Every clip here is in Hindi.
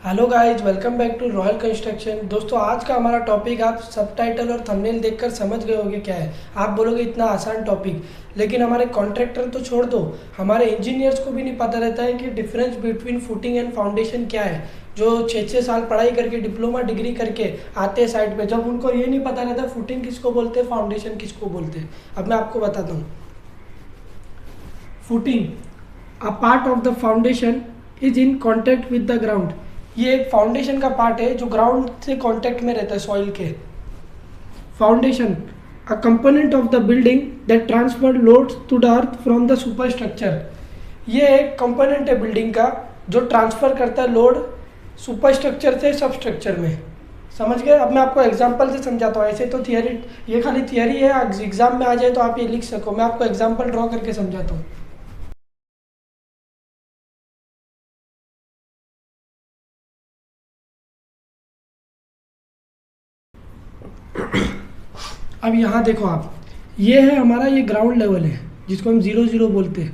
Hello guys, welcome back to royal construction. दोस्तों, आज का हमारा टॉपिक आप सबटाइटल और थंबनेल देखकर समझ गए होंगे क्या है। आप बोलोगे इतना आसान टॉपिक, लेकिन हमारे कॉन्ट्रैक्टर तो छोड़ दो, हमारे इंजीनियर्स को भी नहीं पता रहता है कि difference between footing and foundation क्या है। जो 6-6 साल पढ़ाई करके डिप्लोमा डिग्री करके आते हैं साइड पे, जब उनको ये नहीं पता रहता फुटिंग किसको बोलते हैं, फाउंडेशन किसको बोलते हैं। अब मैं आपको बताता हूँ। Footing, a part of the foundation is in contact with the ground. ये एक फाउंडेशन का पार्ट है जो ग्राउंड से कांटेक्ट में रहता है, सॉइल के। Foundation, a component of the building that transfer loads to the earth from the super structure. ये एक कंपोनेंट है बिल्डिंग का जो ट्रांसफर करता है लोड सुपर स्ट्रक्चर से सब स्ट्रक्चर में। समझ गए? अब मैं आपको एग्जांपल से समझाता हूँ। ऐसे तो थियरी, ये खाली थियरी है, एग्जाम में आ जाए तो आप ये लिख सको। मैं आपको एग्जाम्पल ड्रॉ करके समझाता हूँ। अब यहाँ देखो आप, ये है हमारा, ये ग्राउंड लेवल है जिसको हम 0-0 बोलते हैं,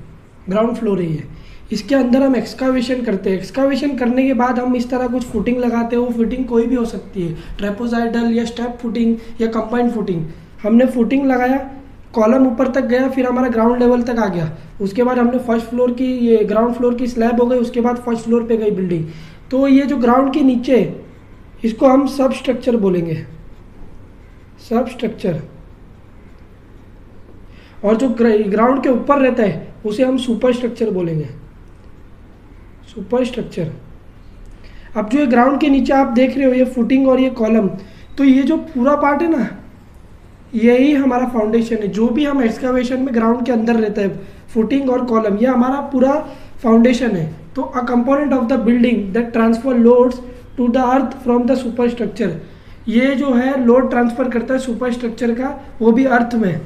ग्राउंड फ्लोर है ये। इसके अंदर हम एक्सकावेशन करते हैं। एक्सकावेशन करने के बाद हम इस तरह कुछ फुटिंग लगाते हैं। वो फुटिंग कोई भी हो सकती है, ट्रेपोजाइडल या स्टेप फुटिंग या कंबाइंड फुटिंग। हमने फुटिंग लगाया, कॉलम ऊपर तक गया, फिर हमारा ग्राउंड लेवल तक आ गया। उसके बाद हमने फर्स्ट फ्लोर की, ये ग्राउंड फ्लोर की स्लैब हो गई, उसके बाद फर्स्ट फ्लोर पे गई बिल्डिंग। तो ये जो ग्राउंड के नीचे, इसको हम सब स्ट्रक्चर बोलेंगे, सब स्ट्रक्चर। और जो ग्राउंड के ऊपर रहता है उसे हम सुपर स्ट्रक्चर बोलेंगे, सुपर स्ट्रक्चर। अब जो ये ग्राउंड के नीचे आप देख रहे हो, ये फुटिंग और ये कॉलम, तो ये जो पूरा पार्ट है ना, यही हमारा फाउंडेशन है। जो भी हम एक्सकावेशन में ग्राउंड के अंदर रहता है, फुटिंग और कॉलम, ये हमारा पूरा फाउंडेशन है। तो a component of the building that transfer loads to the earth from the super structure. ये जो है लोड ट्रांसफर करता है सुपर स्ट्रक्चर का, वो भी अर्थ में,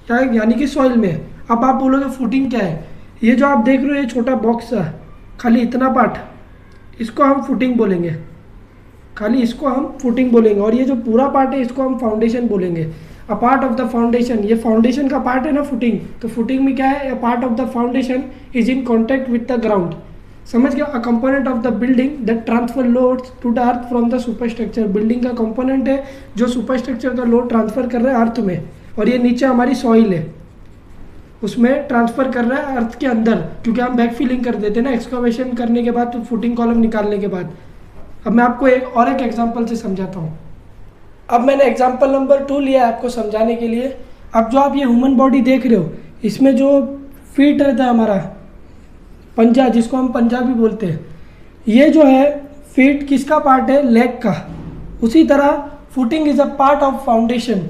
यानी कि सॉइल में। अब आप बोलोगे फुटिंग क्या है? ये जो आप देख रहे हो, ये छोटा बॉक्स है, खाली इतना पार्ट, इसको हम फुटिंग बोलेंगे, खाली इसको हम फुटिंग बोलेंगे। और ये जो पूरा पार्ट है, इसको हम फाउंडेशन बोलेंगे। A part of the foundation, ये फाउंडेशन का पार्ट है ना फुटिंग, तो फुटिंग में क्या है? A part of the foundation is in contact with the ground. समझ गया? A component of the building that transfer loads to the earth from the super structure. Building का कंपोनेंट है जो सुपर स्ट्रक्चर का लोड ट्रांसफर कर रहा है अर्थ में। और ये नीचे हमारी सॉइल है, उसमें ट्रांसफर कर रहा है अर्थ के अंदर, क्योंकि हम बैक फिलिंग कर देते हैं ना एक्सकावेशन करने के बाद, तो फुटिंग कॉलम निकालने के बाद। अब मैं आपको एक एग्जांपल से समझाता हूँ। अब मैंने एग्जांपल नंबर 2 लिया है आपको समझाने के लिए। अब जो आप ये ह्यूमन बॉडी देख रहे हो, इसमें जो फीट रहता है हमारा, पंजा, जिसको हम पंजाबी बोलते हैं, ये जो है फीट किसका पार्ट है? लेग का। उसी तरह footing is a part of foundation,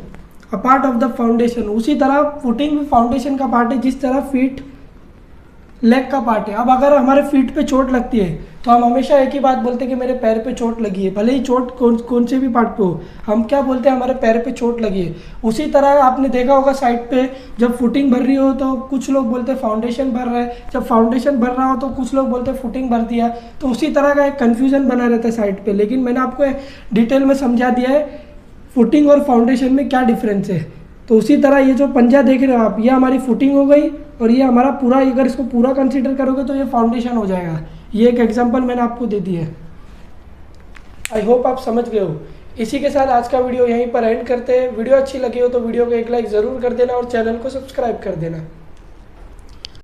a part of the foundation. उसी तरह फुटिंग फाउंडेशन का पार्ट है, जिस तरह फीट लेग का पार्ट है। अब अगर हमारे फीट पे चोट लगती है तो हम हमेशा एक ही बात बोलते हैं कि मेरे पैर पे चोट लगी है, भले ही चोट कौन से भी पार्ट पे हो, हम क्या बोलते हैं? हमारे पैर पे चोट लगी है। उसी तरह आपने देखा होगा साइड पे, जब फुटिंग भर रही हो तो कुछ लोग बोलते हैं फाउंडेशन भर रहा है, जब फाउंडेशन भर रहा हो तो कुछ लोग बोलते हैं फुटिंग भर दिया। तो उसी तरह का एक कन्फ्यूजन बना रहता है साइड पे। लेकिन मैंने आपको डिटेल में समझा दिया है फुटिंग और फाउंडेशन में क्या डिफरेंस है। तो उसी तरह ये जो पंजा देख रहे हो आप, ये हमारी फुटिंग हो गई, और ये हमारा पूरा, अगर इसको पूरा कंसीडर करोगे तो ये फाउंडेशन हो जाएगा। ये एक एग्जांपल मैंने आपको दे दी है। आई होप आप समझ गए हो। इसी के साथ आज का वीडियो यहीं पर एंड करते हैं। वीडियो अच्छी लगी हो तो वीडियो को एक लाइक ज़रूर कर देना और चैनल को सब्सक्राइब कर देना।